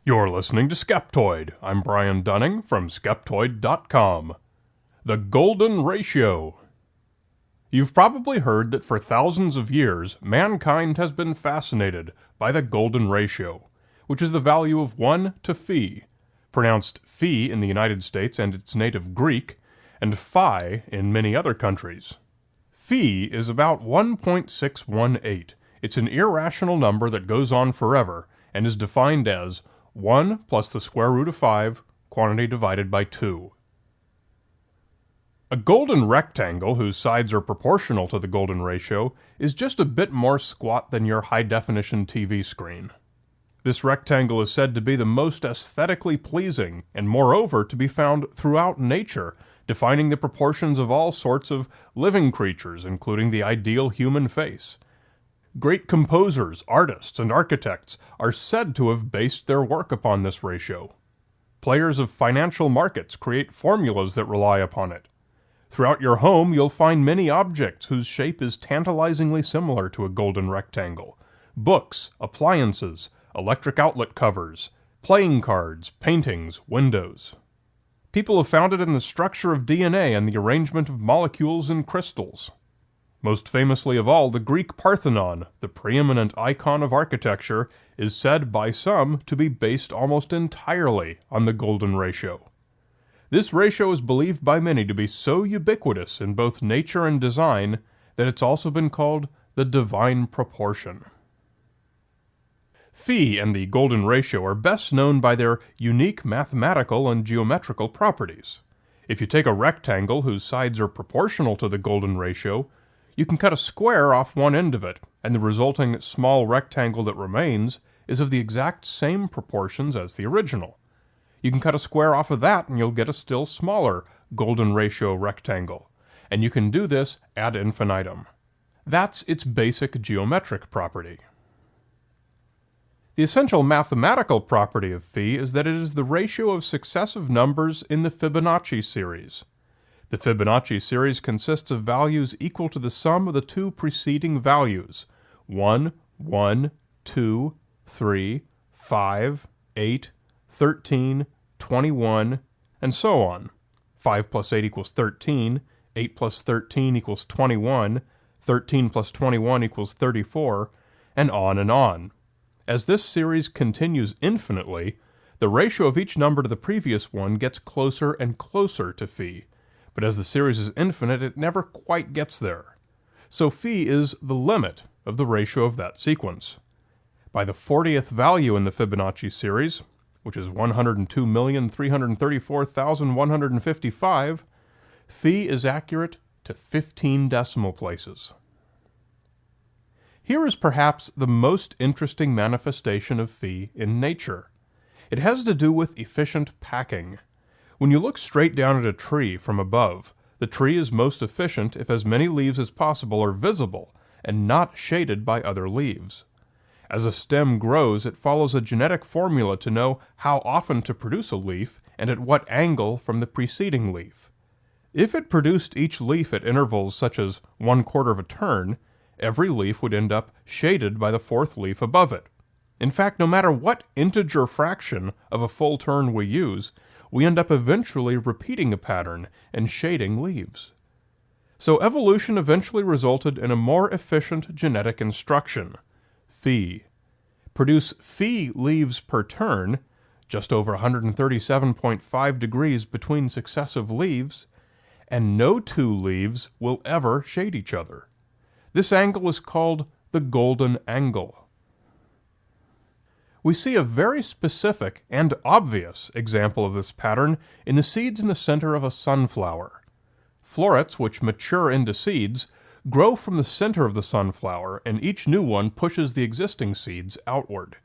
You're listening to Skeptoid. I'm Brian Dunning from Skeptoid.com. The Golden Ratio. You've probably heard that for thousands of years, mankind has been fascinated by the Golden Ratio, which is the value of 1 to phi, pronounced phi in the United States and its native Greek, and phi in many other countries. Phi is about 1.618. It's an irrational number that goes on forever and is defined as 1 plus the square root of 5, quantity divided by 2. A golden rectangle whose sides are proportional to the golden ratio is just a bit more squat than your high-definition TV screen. This rectangle is said to be the most aesthetically pleasing, and moreover to be found throughout nature, defining the proportions of all sorts of living creatures, including the ideal human face. Great composers, artists, and architects are said to have based their work upon this ratio. Players of financial markets create formulas that rely upon it. Throughout your home, you'll find many objects whose shape is tantalizingly similar to a golden rectangle. Books, appliances, electric outlet covers, playing cards, paintings, windows. People have found it in the structure of DNA and the arrangement of molecules in crystals. Most famously of all, the Greek Parthenon, the preeminent icon of architecture, is said by some to be based almost entirely on the golden ratio. This ratio is believed by many to be so ubiquitous in both nature and design that it's also been called the divine proportion. Phi and the golden ratio are best known by their unique mathematical and geometrical properties. If you take a rectangle whose sides are proportional to the golden ratio, you can cut a square off one end of it, and the resulting small rectangle that remains is of the exact same proportions as the original. You can cut a square off of that and you'll get a still smaller golden ratio rectangle, and you can do this ad infinitum. That's its basic geometric property. The essential mathematical property of phi is that it is the ratio of successive numbers in the Fibonacci series. The Fibonacci series consists of values equal to the sum of the two preceding values, 1, 1, 2, 3, 5, 8, 13, 21, and so on. 5 plus 8 equals 13, 8 plus 13 equals 21, 13 plus 21 equals 34, and on and on. As this series continues infinitely, the ratio of each number to the previous one gets closer and closer to phi. But as the series is infinite, it never quite gets there. So phi is the limit of the ratio of that sequence. By the 40th value in the Fibonacci series, which is 102,334,155, phi is accurate to 15 decimal places. Here is perhaps the most interesting manifestation of phi in nature. It has to do with efficient packing. When you look straight down at a tree from above, the tree is most efficient if as many leaves as possible are visible and not shaded by other leaves. As a stem grows, it follows a genetic formula to know how often to produce a leaf and at what angle from the preceding leaf. If it produced each leaf at intervals such as 1/4 of a turn, every leaf would end up shaded by the fourth leaf above it. In fact, no matter what integer fraction of a full turn we use, we end up eventually repeating a pattern and shading leaves. So evolution eventually resulted in a more efficient genetic instruction, phi. Produce phi leaves per turn, just over 137.5 degrees between successive leaves, and no two leaves will ever shade each other. This angle is called the golden angle. We see a very specific and obvious example of this pattern in the seeds in the center of a sunflower. Florets, which mature into seeds, grow from the center of the sunflower, and each new one pushes the existing seeds outward.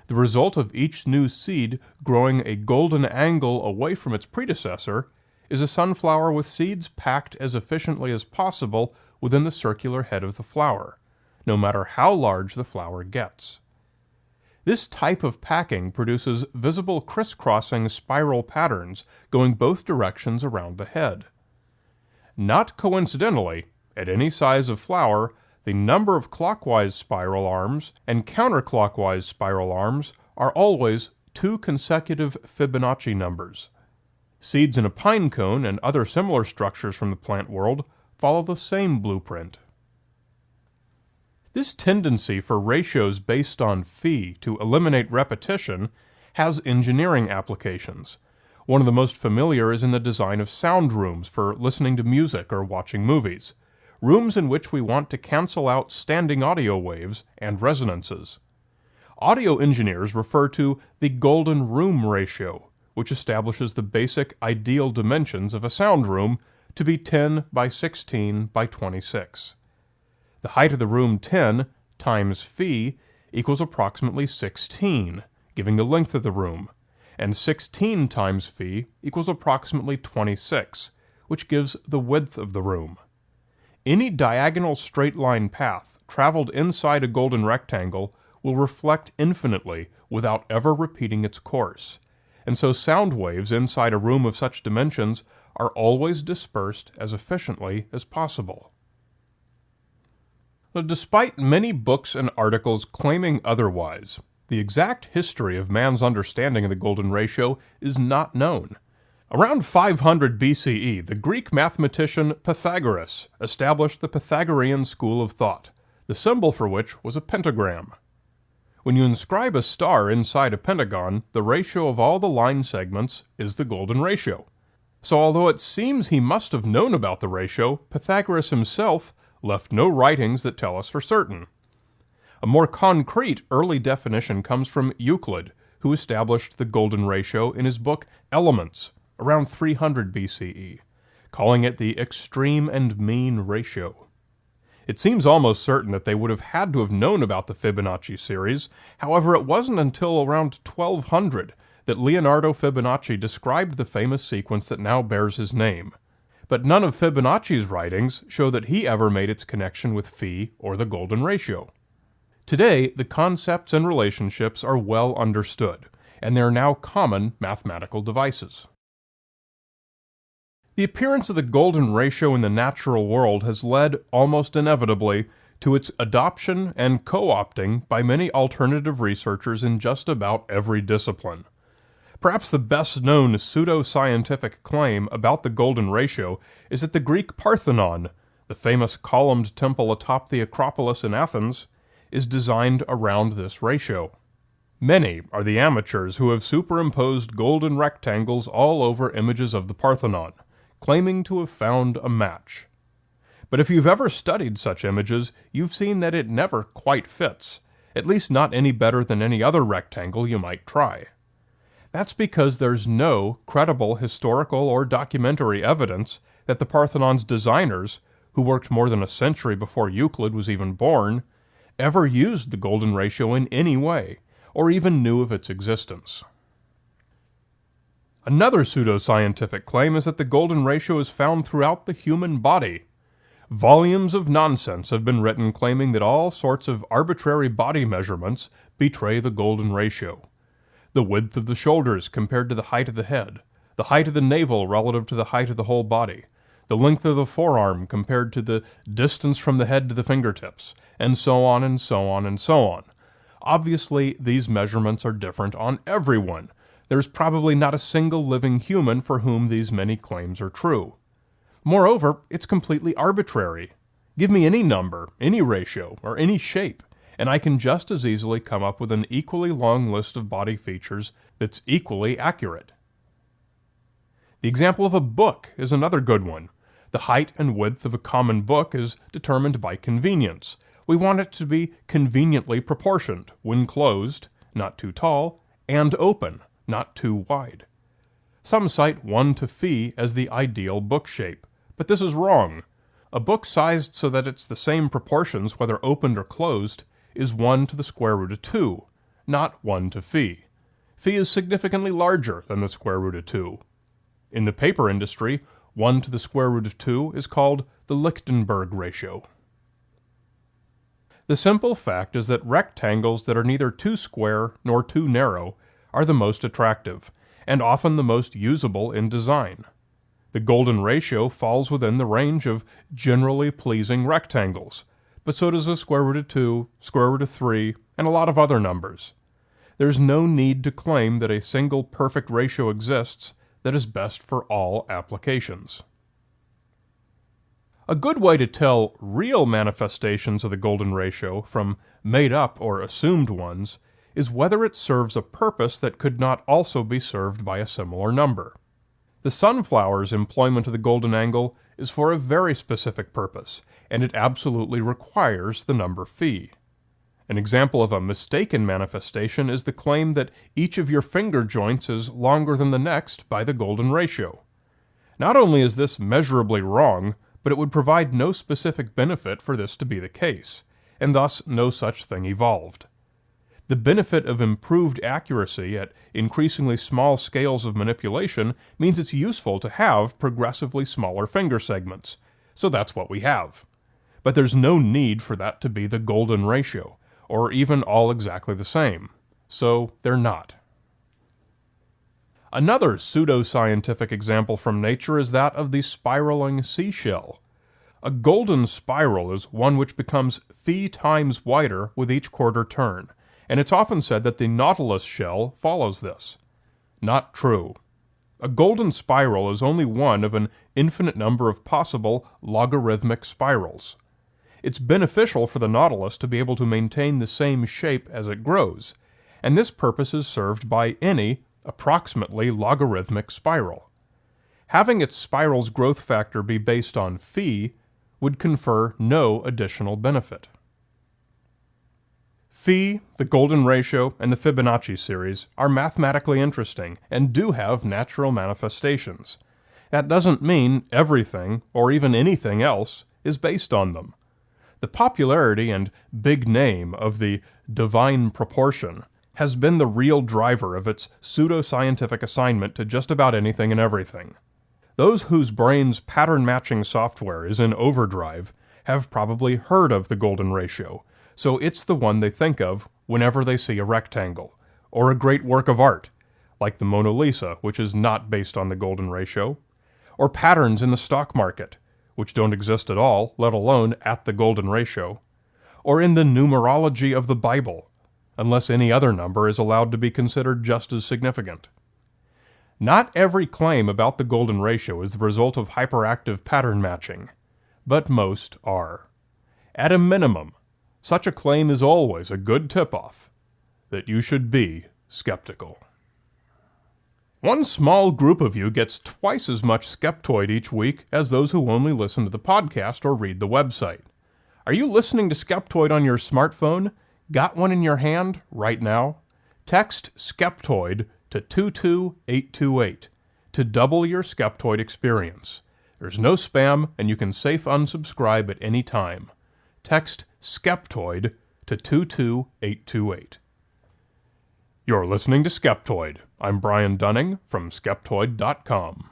The result of each new seed growing a golden angle away from its predecessor is a sunflower with seeds packed as efficiently as possible within the circular head of the flower, no matter how large the flower gets. This type of packing produces visible crisscrossing spiral patterns going both directions around the head. Not coincidentally, at any size of flower, the number of clockwise spiral arms and counterclockwise spiral arms are always 2 consecutive Fibonacci numbers. Seeds in a pine cone and other similar structures from the plant world follow the same blueprint. This tendency for ratios based on phi to eliminate repetition has engineering applications. One of the most familiar is in the design of sound rooms for listening to music or watching movies, rooms in which we want to cancel out standing audio waves and resonances. Audio engineers refer to the golden room ratio, which establishes the basic ideal dimensions of a sound room to be 10 by 16 by 26. The height of the room 10 times phi equals approximately 16, giving the length of the room, and 16 times phi equals approximately 26, which gives the width of the room. Any diagonal straight line path traveled inside a golden rectangle will reflect infinitely without ever repeating its course, and so sound waves inside a room of such dimensions are always dispersed as efficiently as possible. Despite many books and articles claiming otherwise, the exact history of man's understanding of the golden ratio is not known. Around 500 BCE, the Greek mathematician Pythagoras established the Pythagorean school of thought, the symbol for which was a pentagram. When you inscribe a star inside a pentagon, the ratio of all the line segments is the golden ratio. So although it seems he must have known about the ratio, Pythagoras himself left no writings that tell us for certain. A more concrete early definition comes from Euclid, who established the golden ratio in his book Elements, around 300 BCE, calling it the extreme and mean ratio. It seems almost certain that they would have had to have known about the Fibonacci series. However, it wasn't until around 1200 that Leonardo Fibonacci described the famous sequence that now bears his name. But none of Fibonacci's writings show that he ever made its connection with phi or the golden ratio. Today, the concepts and relationships are well understood, and they are now common mathematical devices. The appearance of the golden ratio in the natural world has led, almost inevitably, to its adoption and co-opting by many alternative researchers in just about every discipline. Perhaps the best-known pseudo-scientific claim about the golden ratio is that the Greek Parthenon, the famous columned temple atop the Acropolis in Athens, is designed around this ratio. Many are the amateurs who have superimposed golden rectangles all over images of the Parthenon, claiming to have found a match. But if you've ever studied such images, you've seen that it never quite fits, at least not any better than any other rectangle you might try. That's because there's no credible historical or documentary evidence that the Parthenon's designers, who worked more than a century before Euclid was even born, ever used the golden ratio in any way, or even knew of its existence. Another pseudo-scientific claim is that the golden ratio is found throughout the human body. Volumes of nonsense have been written claiming that all sorts of arbitrary body measurements betray the golden ratio. The width of the shoulders compared to the height of the head, the height of the navel relative to the height of the whole body, the length of the forearm compared to the distance from the head to the fingertips, and so on and so on and so on. Obviously, these measurements are different on everyone. There's probably not a single living human for whom these many claims are true. Moreover, it's completely arbitrary. Give me any number, any ratio, or any shape, and I can just as easily come up with an equally long list of body features that's equally accurate. The example of a book is another good one. The height and width of a common book is determined by convenience. We want it to be conveniently proportioned when closed, not too tall, and open, not too wide. Some cite 1 to phi as the ideal book shape, but this is wrong. A book sized so that it's the same proportions whether opened or closed is 1 to the square root of 2, not 1 to phi. Phi is significantly larger than the square root of 2. In the paper industry, 1 to the square root of 2 is called the Lichtenberg ratio. The simple fact is that rectangles that are neither too square nor too narrow are the most attractive, and often the most usable in design. The golden ratio falls within the range of generally pleasing rectangles, but so does the square root of 2, square root of 3, and a lot of other numbers. there's no need to claim that a single perfect ratio exists that is best for all applications. A good way to tell real manifestations of the golden ratio from made-up or assumed ones is whether it serves a purpose that could not also be served by a similar number. The sunflower's employment of the golden angle is for a very specific purpose, and it absolutely requires the number phi. An example of a mistaken manifestation is the claim that each of your finger joints is longer than the next by the golden ratio. Not only is this measurably wrong, but it would provide no specific benefit for this to be the case, and thus no such thing evolved. The benefit of improved accuracy at increasingly small scales of manipulation means it's useful to have progressively smaller finger segments, so that's what we have. But there's no need for that to be the golden ratio, or even all exactly the same, so they're not. Another pseudo-scientific example from nature is that of the spiraling seashell. A golden spiral is one which becomes phi times wider with each quarter turn, and it's often said that the nautilus shell follows this. Not true. A golden spiral is only one of an infinite number of possible logarithmic spirals. It's beneficial for the nautilus to be able to maintain the same shape as it grows, and this purpose is served by any approximately logarithmic spiral. Having its spiral's growth factor be based on phi would confer no additional benefit. Phi, the golden ratio, and the Fibonacci series are mathematically interesting and do have natural manifestations. That doesn't mean everything, or even anything else, is based on them. The popularity and big name of the divine proportion has been the real driver of its pseudo-scientific assignment to just about anything and everything. Those whose brains' pattern-matching software is in overdrive have probably heard of the golden ratio, so it's the one they think of whenever they see a rectangle, or a great work of art, like the Mona Lisa, which is not based on the golden ratio, or patterns in the stock market, which don't exist at all, let alone at the golden ratio, or in the numerology of the Bible, unless any other number is allowed to be considered just as significant. Not every claim about the golden ratio is the result of hyperactive pattern matching, but most are. At a minimum, such a claim is always a good tip-off that you should be skeptical. One small group of you gets twice as much Skeptoid each week as those who only listen to the podcast or read the website. Are you listening to Skeptoid on your smartphone? Got one in your hand right now? Text Skeptoid to 22828 to double your Skeptoid experience. There's no spam, and you can safe unsubscribe at any time. Text Skeptoid to 22828. You're listening to Skeptoid. I'm Brian Dunning from Skeptoid.com.